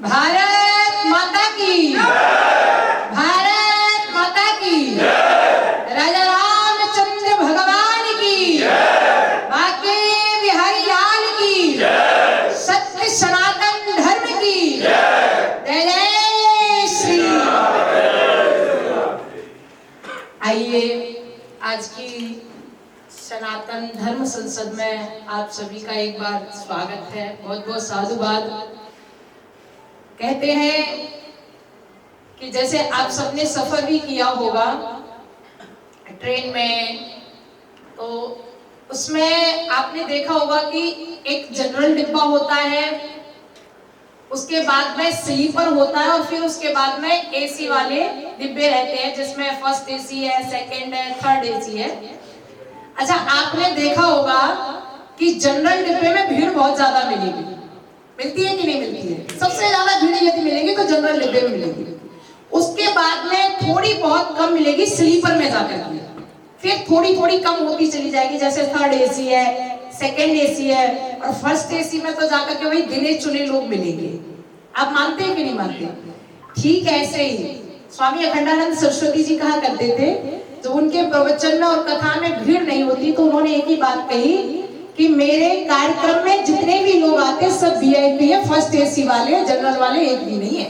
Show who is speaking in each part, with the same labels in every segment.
Speaker 1: भारत माता की, भारत माता की, राजा रामचंद्र भगवान की, बाके बिहारी लाल की, सत्य सनातन धर्म की जय जय श्री। आइए आज की सनातन धर्म संसद में आप सभी का एक बार स्वागत है। बहुत बहुत साधुवाद। कहते हैं कि जैसे आप सबने सफर भी किया होगा ट्रेन में, तो उसमें आपने देखा होगा कि एक जनरल डिब्बा होता है, उसके बाद में स्लीपर होता है और फिर उसके बाद में एसी वाले डिब्बे रहते हैं जिसमें फर्स्ट एसी है, सेकंड है, थर्ड एसी है। अच्छा, आपने देखा होगा कि जनरल डिब्बे में भीड़ बहुत ज्यादा मिलेगी, मिलती है कि नहीं मिलती है? सबसे ज्यादा भीड़ यदि मिलेगी तो जनरल डिब्बे में मिलेगी। उसके बाद में थोड़ी बहुत कम मिलेगी स्लीपर में जाकर के, फिर थोड़ी थोड़ी कम होती चली जाएगी। जैसे थर्ड एसी है, सेकंड एसी है, और फर्स्ट एसी में तो जाकर के वही गिने चुने लोग मिलेंगे। आप मानते हैं कि नहीं मानते? ठीक ऐसे ही स्वामी अखंडानंद सरस्वती जी कहा करते थे, जब उनके प्रवचन में और कथा में भीड़ नहीं होती तो उन्होंने एक ही बात कही कि मेरे कार्यक्रम में जितने भी लोग आते सब वीआईपी है, फर्स्ट एसी वाले, जनरल वाले एक भी नहीं है।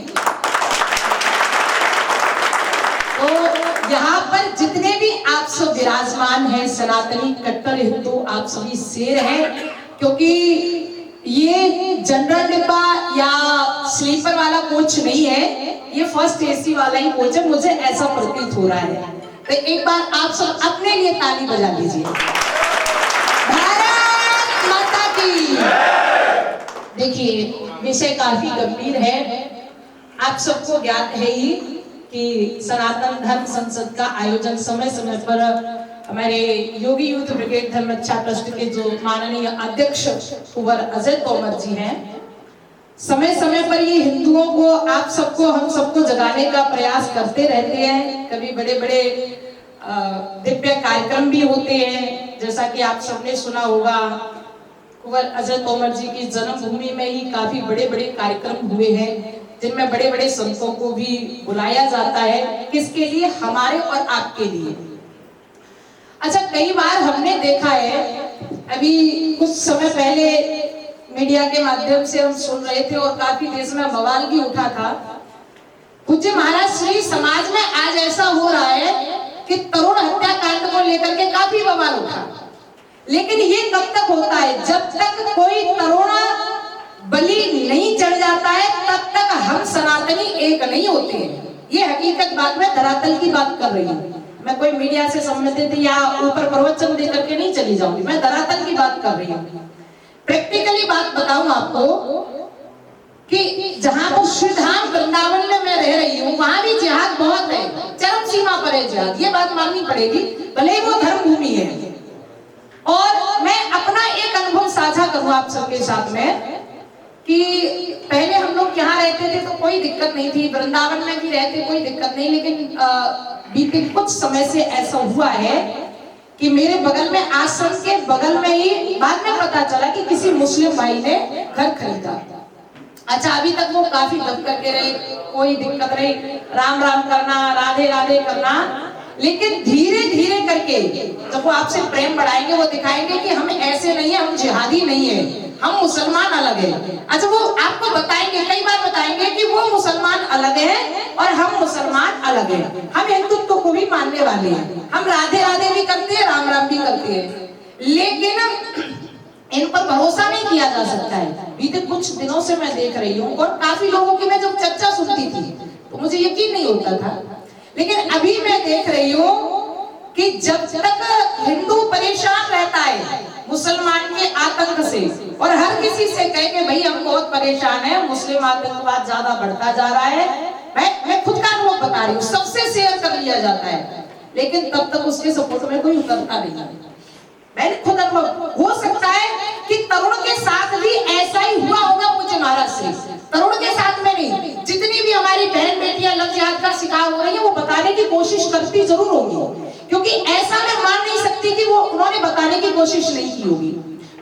Speaker 1: तो यहाँ पर जितने भी आप सब विराजमान हैं सनातनी कट्टर हिंदू, आप सभी शेर हैं, क्योंकि ये जनरल डिब्बा या स्लीपर वाला कोच नहीं है, ये फर्स्ट एसी वाला ही कोच है, मुझे ऐसा प्रतीत हो रहा है। तो एक बार आप सब अपने लिए ताली बजा लीजिए। भारत माता की। देखिए, विषय काफी गंभीर है। आप सबको ज्ञात है ही कि सनातन धर्म संसद का आयोजन समय समय पर हमारे योगी यूथ ब्रिगेड धर्म रक्षा ट्रस्ट के जो माननीय अध्यक्ष कुंवर अजय तोमर जी हैं, समय समय पर ये हिंदुओं को, आप सबको, हम सबको जगाने का प्रयास करते रहते हैं। कभी बड़े बड़े दिव्य कार्यक्रम भी होते हैं, जैसा कि आप सबने सुना होगा कुंवर अजय तोमर जी की जन्मभूमि में ही काफी बड़े बड़े कार्यक्रम हुए हैं, जिनमें बड़े बड़े संतों को भी बुलाया जाता है। किसके लिए? हमारे और आपके लिए। अच्छा, कई बार हमने देखा है, अभी कुछ समय पहले मीडिया के माध्यम से हम सुन रहे थे और काफी देश में बवाल भी उठा था। पूज्य महाराज श्री समाज में आज ऐसा हो रहा है कि तरुण हत्याकांड को लेकर के काफी बवाल उठा, लेकिन ये कब तक होता है? जब तक कोई तरुण बलि नहीं चढ़ जाता है तब तक हम सनातनी एक नहीं होते हैं। ये हकीकत बात में धरातल की बात कर रही हूँ। मैं कोई मीडिया से संबंधित या ऊपर प्रवचन दे करके नहीं चली जाऊंगी, मैं धरातल की बात कर रही हूँ। प्रैक्टिकली बात बताऊं आपको कि जहां पर श्रीधाम वृंदावन में मैं रह रही हूँ, वहां भी जिहाद बहुत है, चरम सीमा पर है जिहाद, ये बात माननी पड़ेगी, भले वो धर्म भूमि है। और मैं अपना एक अनुभव साझा करूं आप सबके साथ में कि पहले हम लोग यहाँ रहते थे तो कोई दिक्कत नहीं थी, वृंदावन में भी रहते कोई दिक्कत नहीं, लेकिन बीते कुछ समय से ऐसा हुआ है कि मेरे बगल में, आश्रम के बगल में ही, बाद में पता चला कि किसी मुस्लिम भाई ने घर खरीदा। अच्छा, अभी तक वो काफी दब करके रहे, कोई दिक्कत नहीं, राम राम करना, राधे राधे करना, लेकिन धीरे धीरे करके जब वो आपसे प्रेम बढ़ाएंगे, वो दिखाएंगे कि हम ऐसे नहीं है, हम जिहादी नहीं है, हम मुसलमान अलग है। अच्छा, वो आपको बताएंगे, कई बार बताएंगे कि वो मुसलमान अलग है और हम मुसलमान अलग है, हम हिंदुत्व को भी मानने वाले हैं, हम राधे राधे भी करते हैं, राम राम भी करते हैं, लेकिन इन पर भरोसा नहीं किया जा सकता है। बीते कुछ दिनों से मैं देख रही हूँ और काफी लोगों की मैं जब चर्चा सुनती थी तो मुझे यकीन नहीं होता था, लेकिन अभी मैं देख रही हूँ कि जब तक हिंदू परेशान रहता है मुसलमान के आतंक से, और हर किसी से कहे कि भाई हम बहुत परेशान है, मुस्लिम आतंकवाद ज्यादा बढ़ता जा रहा है, मैं खुद का अनुभव बता रही हूँ, सबसे शेयर कर लिया जाता है, लेकिन तब तक उसके सपोर्ट में कोई उतरता नहीं। मैंने खुद अनुभव, हो सकता है कि तरुण के साथ भी ऐसा ही हुआ होगा मुझे महाराज से, तरुण के साथ में नहीं, जितनी भी हमारी बहन बेटियां लव जिहाद का शिकार हो रही है वो बताने की कोशिश करती जरूर होगी, क्योंकि ऐसा मैं मान नहीं सकती कि वो उन्होंने बताने की कोशिश नहीं की होगी।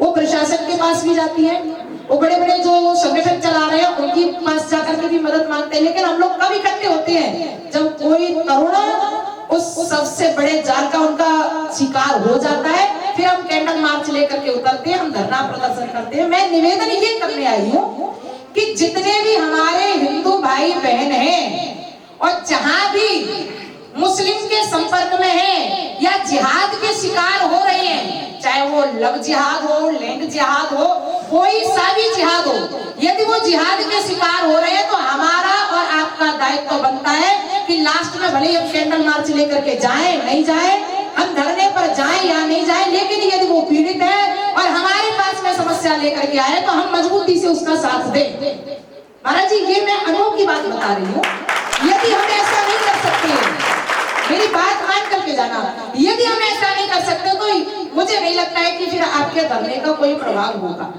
Speaker 1: वो प्रशासन के पास भी जाती है, वो बड़े बड़े जो संगठन चला रहे हैं उनके पास जाकर के मानते, लेकिन हम लोग कब इकट्ठे होते हैं जब कोई तरुण उस सबसे बड़े जाल का उनका शिकार हो जाता है, फिर हम कैंडल मार्च लेकर के उतरते हैं, हम धरना प्रदर्शन करते हैं। मैं निवेदन ये करने आई हूँ कि जितने भी हमारे हिंदू भाई बहन हैं और जहां भी मुस्लिम के संपर्क में हैं या जिहाद के शिकार हो रहे हैं, चाहे वो लव जिहाद हो, लैंड जिहाद हो, कोई सा भी जिहाद हो, यदि वो जिहाद के शिकार हो रहे हैं तो हमारा और आपका दायित्व बनता है कि लास्ट में भले ही हम कैंडल मार्च लेकर के जाएं नहीं जाएं, हम धरने पर जाएं या नहीं जाएं, लेकिन यदि वो पीड़ित है और हमारे पास में समस्या लेकर के आए तो हम मजबूती से उसका साथ दें। महाराज जी, ये मैं अनुभव की बात बता रही हूँ। यदि हम ऐसा नहीं कर सकते, मेरी बात मान करके जाना, यदि हम ऐसा नहीं कर सकते तो मुझे नहीं लगता है कि फिर आपके धरने का कोई प्रभाव होगा।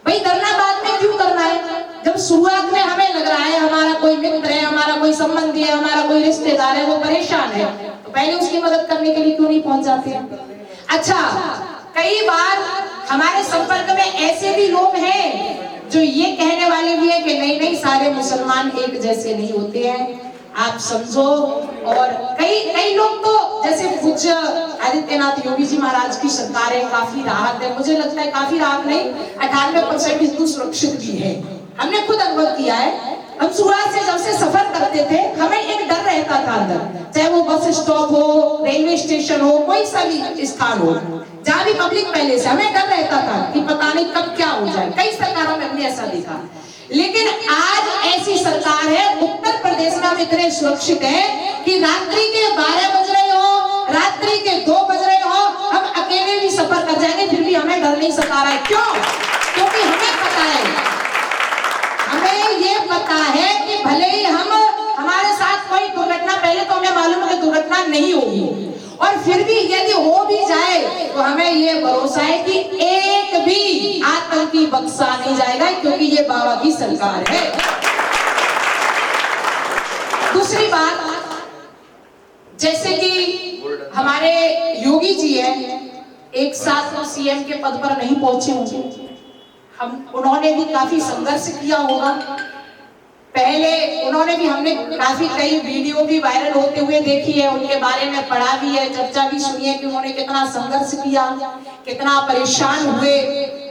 Speaker 1: भाई धरना बाद में क्यों करना है? जब शुरुआत में हमें लग रहा है हमारा कोई मित्र है, हमारा कोई संबंधी है, हमारा कोई रिश्तेदार है, वो परेशान है, तो पहले उसकी मदद करने के लिए क्यों नहीं पहुंच जाते हैं? अच्छा, कई बार हमारे संपर्क में ऐसे भी लोग हैं जो ये कहने वाले भी है कि नहीं नहीं, सारे मुसलमान एक जैसे नहीं होते हैं, आप समझो। और कई लोग तो जैसे पूज्य आदित्यनाथ योगी जी महाराज की सरकार है, काफी राहत है, मुझे लगता है काफी राहत नहीं, 98% हिंदू सुरक्षित भी है। हमने खुद अनुभव किया है। हम शुरुआत से जब से सफर करते थे हमें एक डर रहता था अंदर, चाहे वो बस स्टॉप हो, रेलवे स्टेशन हो, कोई सा भी स्थान हो, जहाँ भी पब्लिक पहले से, हमें डर रहता था कि पता नहीं कब क्या हो जाए। कई सरकारों में हमने ऐसा देखा, लेकिन आज ऐसी सरकार है, उत्तर प्रदेश में हम इतने सुरक्षित हैं कि रात्रि के 12 बज रहे हो, रात्रि के 2 बज रहे हो, हम अकेले भी सफर कर जाएंगे, फिर भी हमें डर नहीं सता रहा है। क्यों? क्योंकि हमें पता है, हमें ये पता है कि भले ही हमारे साथ कोई दुर्घटना, पहले तो हमें मालूम है कि दुर्घटना नहीं होगी, और फिर भी यदि हो भी जाए तो हमें ये भरोसा है कि एक भी आतंकी बख्शा नहीं जाएगा, क्योंकि ये बाबा की सरकार है। दूसरी बात, जैसे कि हमारे योगी जी हैं, एक साथ तो सीएम के पद पर नहीं पहुंचे होंगे, उन्होंने भी काफी संघर्ष किया होगा। पहले उन्होंने भी, हमने काफी कई वीडियो भी वायरल होते हुए देखी है, उनके बारे में पढ़ा भी है, चर्चा भी सुनी है कि उन्होंने कितना संघर्ष किया, कितना परेशान हुए,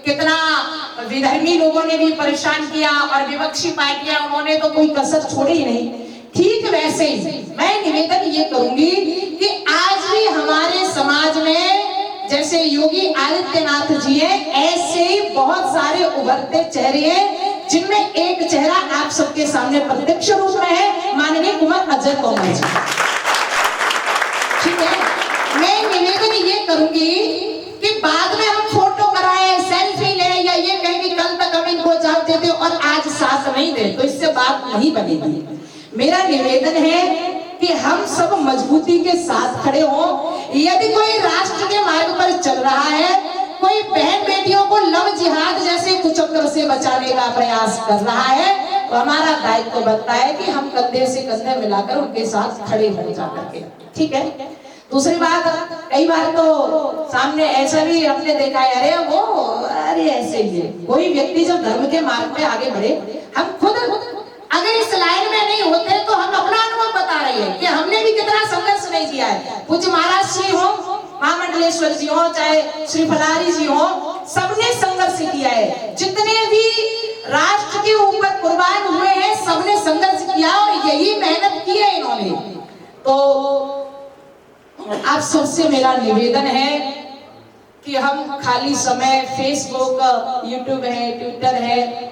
Speaker 1: कितना विधर्मी लोगों ने भी परेशान किया, और विपक्षी पार्टियां, उन्होंने तो कोई कसर छोड़ी ही नहीं। ठीक वैसे ही मैं निवेदन ये करूंगी कि आज भी हमारे समाज में जैसे योगी आदित्यनाथ जी हैं, ऐसे ही बहुत सारे उभरते चेहरे हैं, जिनमें एक चेहरा आप सबके सामने प्रत्यक्ष रूप में है, माननीय कुमार अजय तोमर जी। ठीक है, मैं निवेदन ये करूंगी कि बाद में हम फोटो कराएं, सेल्फी लें, या ये कहें कि कल तक हम इनको जान देते और आज साथ नहीं दे, तो इससे बात नहीं बनेगी। मेरा निवेदन है कि हम सब मजबूती के साथ खड़े हों। यदि कोई राष्ट्र के मार्ग पर चल रहा है, कोई बहन बेटियों को लव जिहाद जैसे कुचक्र से बचाने का प्रयास कर रहा है, तो हमारा दायित्व बनता है कि हम कंधे से कंधे मिलाकर उनके साथ खड़े हो जाकर के। ठीक है। दूसरी बात, कई बार तो सामने ऐसा भी हमने देखा है, अरे ऐसे ही है। कोई व्यक्ति जब धर्म के मार्ग पे आगे बढ़े, हम खुद अगर इस लाइन में नहीं होते तो हम अपना अनुभव बता रहे हैं कि हमने भी कितना संघर्ष नहीं किया है। पूज्य महाराज श्री हो, महामंडलेश्वर जी हो, चाहे श्री फलारी जी हो, सबने संघर्ष किया है। जितने भी राष्ट्र के ऊपर कुर्बान हुए हैं, सबने संघर्ष किया और यही मेहनत की है इन्होंने। तो आप सबसे मेरा निवेदन है कि हम खाली समय फेसबुक, यूट्यूब है, ट्विटर है,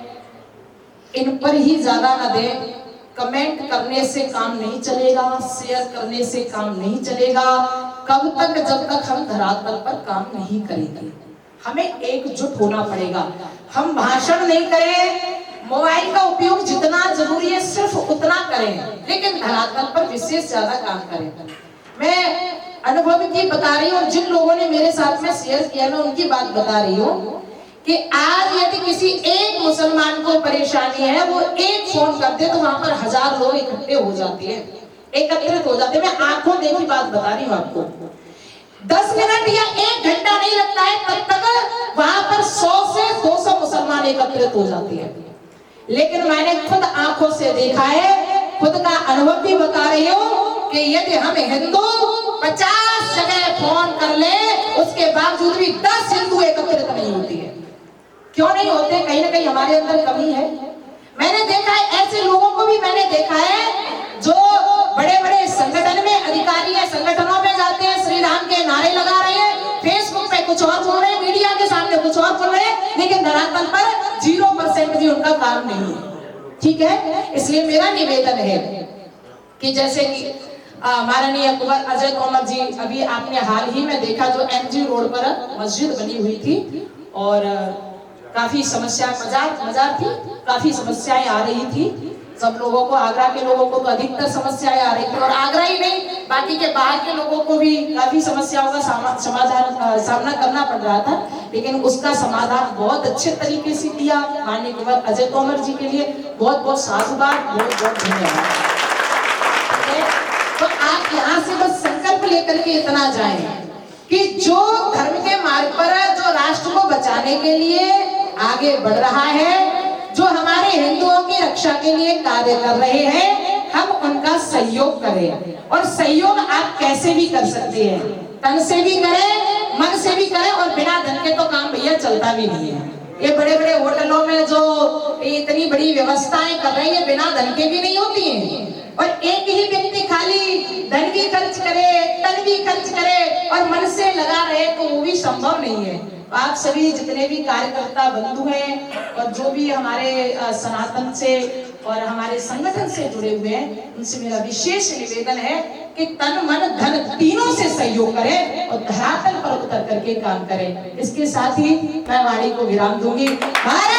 Speaker 1: इन पर ही ज्यादा न दें। कमेंट करने से काम नहीं चलेगा, शेयर करने से काम नहीं चलेगा, कब तक, जब तक हम धरातल पर काम नहीं करेंगे। हमें एकजुट होना पड़ेगा। हम भाषण नहीं करें, मोबाइल का उपयोग जितना जरूरी है सिर्फ उतना करें, लेकिन धरातल पर विशेष ज्यादा काम करें। मैं अनुभव की बता रही हूँ, जिन लोगों ने मेरे साथ में शेयर किया, मैं उनकी बात बता रही हूँ कि आज यदि किसी एक मुसलमान को परेशानी है, वो एक फोन कर दे तो वहां पर 1000 लोग इकट्ठे हो जाते हैं, एकत्रित हो जाते हैं। मैं आंखों देखी बात बता रही हूँ आपको। 10 मिनट या 1 घंटा नहीं लगता है, तब तक वहां पर 100 से 200 मुसलमान एकत्रित हो जाते हैं। लेकिन मैंने खुद आंखों से देखा है, खुद का अनुभव भी बता रही हूँ कि यदि हम हिंदू 50 जगह फोन कर ले, उसके बावजूद भी 10 हिंदू एकत्रित नहीं होती है। क्यों नहीं होते? कहीं ना कहीं हमारे अंदर कमी है। मैंने देखा है, ऐसे लोगों को भी मैंने देखा है जो बड़े बड़े संगठन में अधिकारी है, संगठनों में जाते हैं, श्री राम के नारे लगा रहे हैं, फेसबुक पे कुछ और बोल रहे हैं, मीडिया के सामने कुछ और बोल रहे हैं, लेकिन धरातल पर 0% भी उनका काम नहीं है। ठीक है, इसलिए मेरा निवेदन है कि जैसे कि माननीय कुंवर अजय तोमर जी, अभी आपने हाल ही में देखा जो एमजी रोड पर मस्जिद बनी हुई थी और काफी समस्या मजार थी, काफी समस्याएं आ रही थी सब लोगों को, आगरा के लोगों को तो अधिकतर समस्याएं आ रही थी, और आगरा ही नहीं बाकी के बाहर के लोगों को भी काफी समस्याओं का सामना करना पड़ रहा था, लेकिन उसका समाधान बहुत अच्छे तरीके से किया माननीय कुंवर अजय तोमर जी के लिए बहुत बहुत साधुवाद, बहुत बहुत धन्यवाद। तो आप यहाँ से बस संकल्प लेकर के इतना जाएं कि जो धर्म के मार्ग पर, जो राष्ट्र को बचाने के लिए आगे बढ़ रहा है, जो हमारे हिंदुओं की रक्षा के लिए कार्य कर रहे हैं, हम उनका सहयोग करें। और सहयोग आप कैसे भी कर सकते हैं, तन से भी करें, मन से भी करें, और बिना धन के तो काम भैया चलता भी नहीं है। ये बड़े बड़े होटलों में जो इतनी बड़ी व्यवस्थाएं कर रहे हैं, बिना धन के भी नहीं होती हैं। और एक ही व्यक्ति खाली धन भी खर्च करे, तन भी खर्च करे और मन से लगा रहे, तो वो भी संभव नहीं है। आप सभी जितने भी कार्यकर्ता बंधु हैं और जो भी हमारे सनातन से और हमारे संगठन से जुड़े हुए हैं, उनसे मेरा विशेष निवेदन है कि तन मन धन तीनों से सहयोग करें और धरातल पर उतर करके काम करें। इसके साथ ही मैं वाणी को विराम दूंगी। भारत